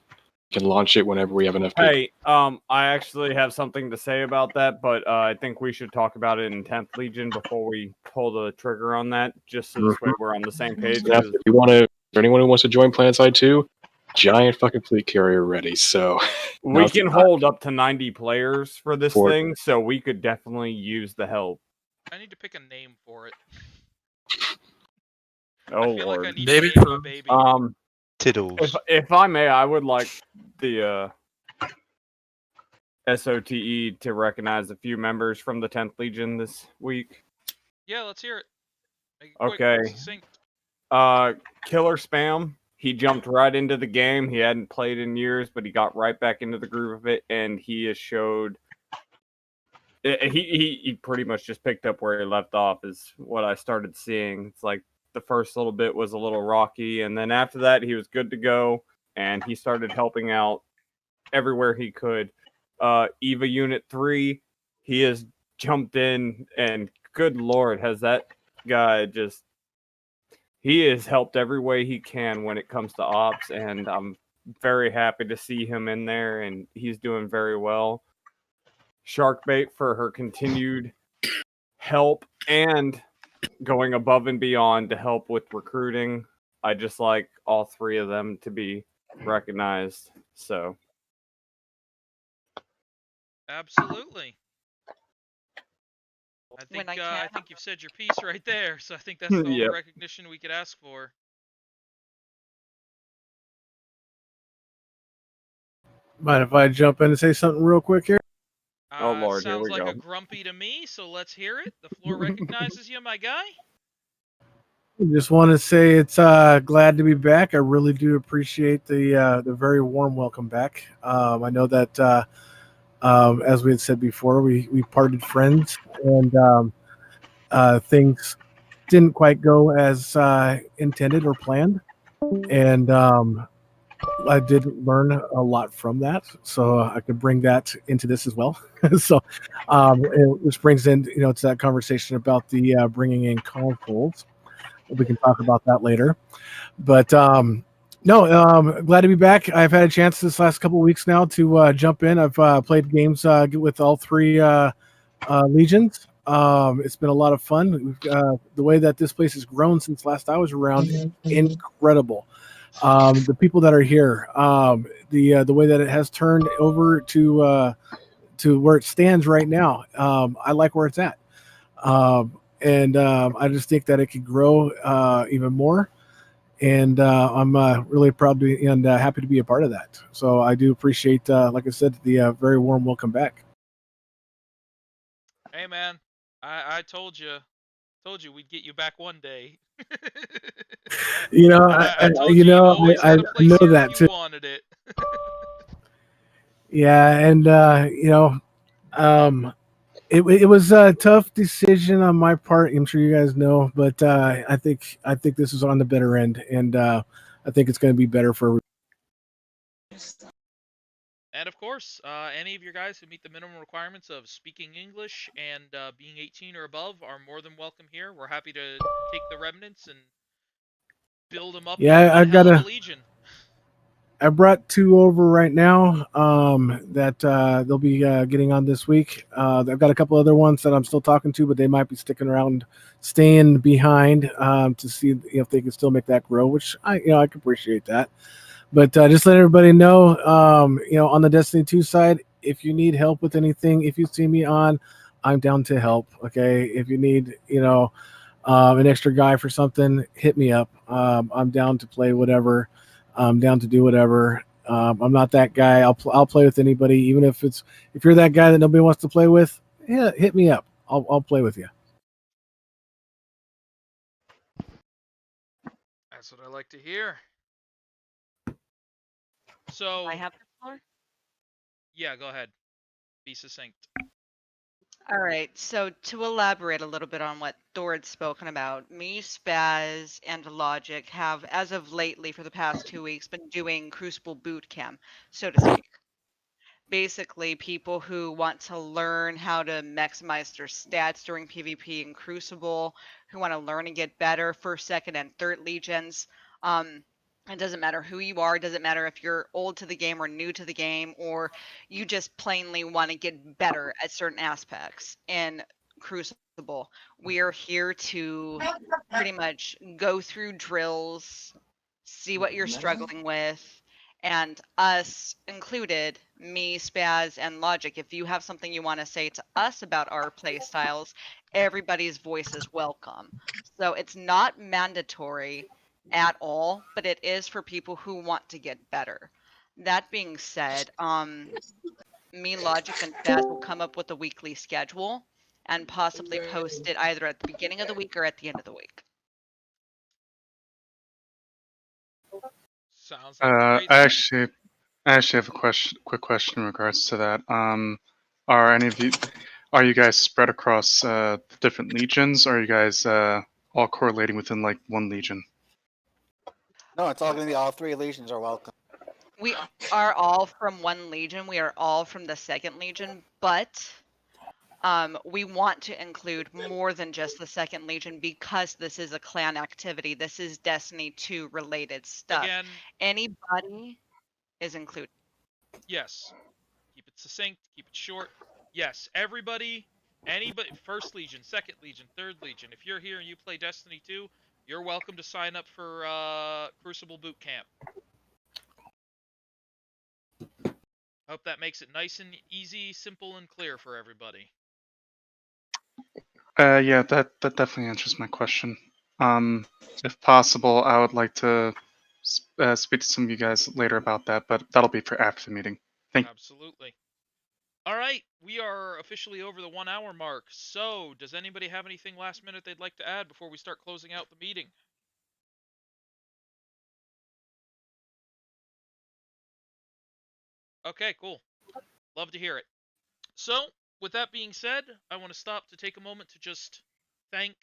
We can launch it whenever we have enough people. Hey, I actually have something to say about that, but I think we should talk about it in 10th Legion before we pull the trigger on that, just so this way we're on the same page. Yeah, if you want to, for anyone who wants to join PlanetSide 2, giant fucking fleet carrier ready. So We can hold up to 90 players for this For- thing, so we could definitely use the help. I need to pick a name for it. Oh, I feel Lord. like I need to name my baby. Tiddles. If I may, I would like the SOTE to recognize a few members from the 10th Legion this week. Yeah, let's hear it. Make it quick, Okay. succinct. Killer Spam. He jumped right into the game. He hadn't played in years, but he got right back into the groove of it, and he has showed. He pretty much just picked up where he left off. Is what I started seeing. It's like the first little bit was a little rocky, and then after that, he was good to go, and he started helping out everywhere he could. Eva Unit 3, he has jumped in, and good Lord, has that guy just... He has helped every way he can when it comes to ops, and I'm very happy to see him in there, and he's doing very well. Sharkbait for her continued help and going above and beyond to help with recruiting. I just like all three of them to be recognized. So Absolutely. I think you've said your piece right there. So I think that's all the Yep. recognition we could ask for. Mind if I jump in and say something real quick here? Oh Lord, here Sounds we like go. a grumpy to me, so let's hear it. The floor recognizes you, my guy. Just want to say it's glad to be back. I really do appreciate the very warm welcome back. I know that as we had said before, we parted friends, and things didn't quite go as intended or planned, and I did learn a lot from that, so I could bring that into this as well. So, which brings in to that conversation about the bringing in consoles. We can talk about that later. But no, glad to be back. I've had a chance this last couple of weeks now to jump in. I've played games with all three legions. It's been a lot of fun. The way that this place has grown since last I was around is incredible. The people that are here, the way that it has turned over to where it stands right now. I like where it's at. And I just think that it could grow even more. And I'm really proud to and happy to be a part of that. So I do appreciate, like I said, the very warm welcome back. Hey man, I told you we'd get you back one day. I told you always had a place know here that if you too. wanted it. Yeah, and it was a tough decision on my part. I'm sure you guys know, but I think this is on the better end, and I think it's going to be better for. And of course, any of your guys who meet the minimum requirements of speaking English and being 18 or above are more than welcome here. We're happy to take the remnants and build them up Yeah, into one hell of a legion. I brought two over right now that they'll be getting on this week. I've got a couple other ones that I'm still talking to, but they might be sticking around, staying behind to see if they can still make that grow, which I can appreciate that. But just let everybody know, on the Destiny 2 side, if you need help with anything, if you see me on, I'm down to help. Okay, if you need, an extra guy for something, hit me up. I'm down to play whatever. I'm down to do whatever. I'm not that guy. I'll play with anybody, even if you're that guy that nobody wants to play with. Yeah, hit me up. I'll play with you. That's what I like to hear. So I have the floor. yeah, go ahead. Be succinct. All right, so to elaborate a little bit on what Thor had spoken about, me, Spaz, and Logic have, as of lately, for the past 2 weeks, been doing Crucible Boot Camp, so to speak. Basically, people who want to learn how to maximize their stats during PvP in Crucible, who want to learn and get better first, second, and third legions. It doesn't matter who you are, it doesn't matter if you're old to the game or new to the game, or you just plainly want to get better at certain aspects in Crucible. We are here to pretty much go through drills, see what you're struggling with, and us included, me, Spaz, and Logic. If you have something you want to say to us about our play styles, everybody's voice is welcome. So it's not mandatory at all, but it is for people who want to get better. That being said, me, Logic, and Spaz will come up with a weekly schedule and possibly post it either at the beginning of the week or at the end of the week. Sounds like a great thing. I actually have a quick question in regards to that. Are you guys spread across different legions, or are you guys all correlating within like one legion? No, it's all going to be all 3 legions are welcome. We are all from one legion. We are all from the second legion, but we want to include more than just the second legion because this is a clan activity. This is Destiny 2 related stuff. Again, anybody is included. Yes. Keep it succinct, keep it short. Yes, everybody, anybody, first legion, second legion, third legion. If you're here and you play Destiny 2, you're welcome to sign up for Crucible Boot Camp. Hope that makes it nice and easy, simple, and clear for everybody. Yeah, that definitely answers my question. If possible, I would like to speak to some of you guys later about that, but that'll be for after the meeting. Absolutely. All right, we are officially over the 1 hour mark. So, does anybody have anything last minute they'd like to add before we start closing out the meeting? Okay, cool. Love to hear it. So, with that being said, I want to stop to take a moment to just thank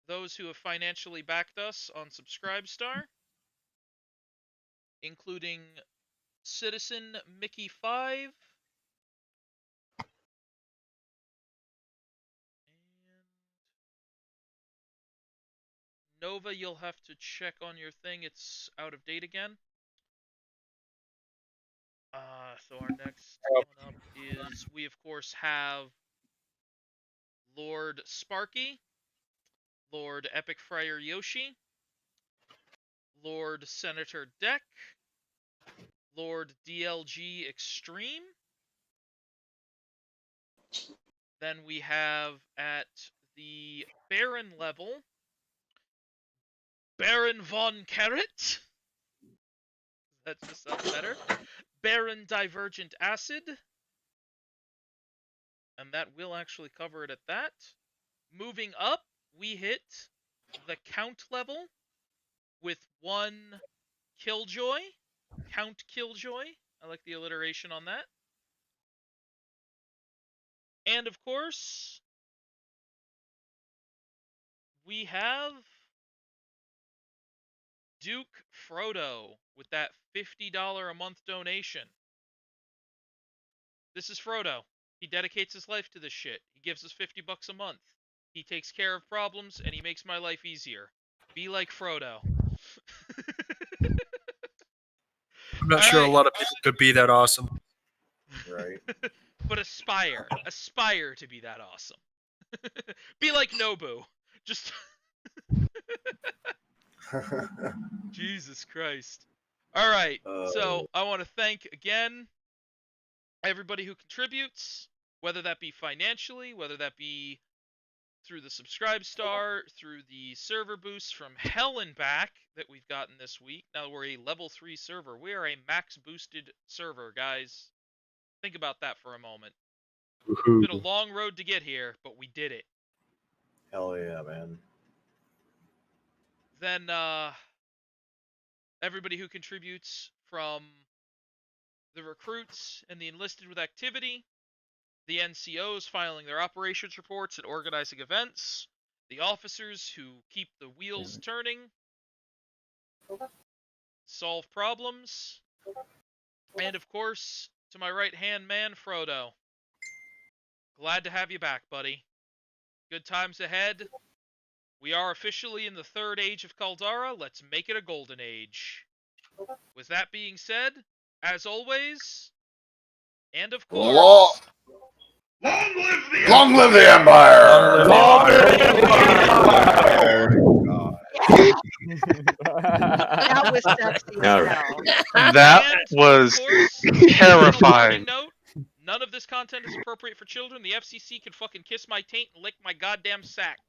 those who have financially backed us on Subscribestar, including Citizen Mickey 5, Nova. You'll have to check on your thing, it's out of date again. So our next one up is, we of course have Lord Sparky, Lord Epic Friar Yoshi, Lord Senator Deck, Lord DLG Extreme. Then we have at the Baron level, Baron Von Carrot. That just sounds better. Baron Divergent Acid. And that will actually cover it at that. Moving up, we hit the Count level with 1 Killjoy. Count Killjoy. I like the alliteration on that. And of course, we have Duke Frodo with that $50 a month donation. This is Frodo. He dedicates his life to this shit. He gives us $50 a month. He takes care of problems and he makes my life easier. Be like Frodo. I'm not sure a lot of people could be that awesome. Right. But aspire to be that awesome. Be like Nobu. Just Jesus Christ. All right. So I want to thank again everybody who contributes, whether that be financially, whether that be through the subscribe star, through the server boosts from hell and back that we've gotten this week. Now we're a level 3 server. We are a max boosted server, guys. Think about that for a moment. It's been a long road to get here, but we did it. Hell yeah, man. Then everybody who contributes from the recruits and the enlisted with activity, the NCOs filing their operations reports and organizing events, the officers who keep the wheels turning, solve problems, and of course, to my right-hand man, Frodo. Glad to have you back, buddy. Good times ahead. We are officially in the third age of Kaldara. Let's make it a golden age. With that being said, as always, and of course... Long live the Empire! Long live the That was sexy as hell. That was terrifying. Note, none of this content is appropriate for children. The FCC can fucking kiss my taint and lick my goddamn sack.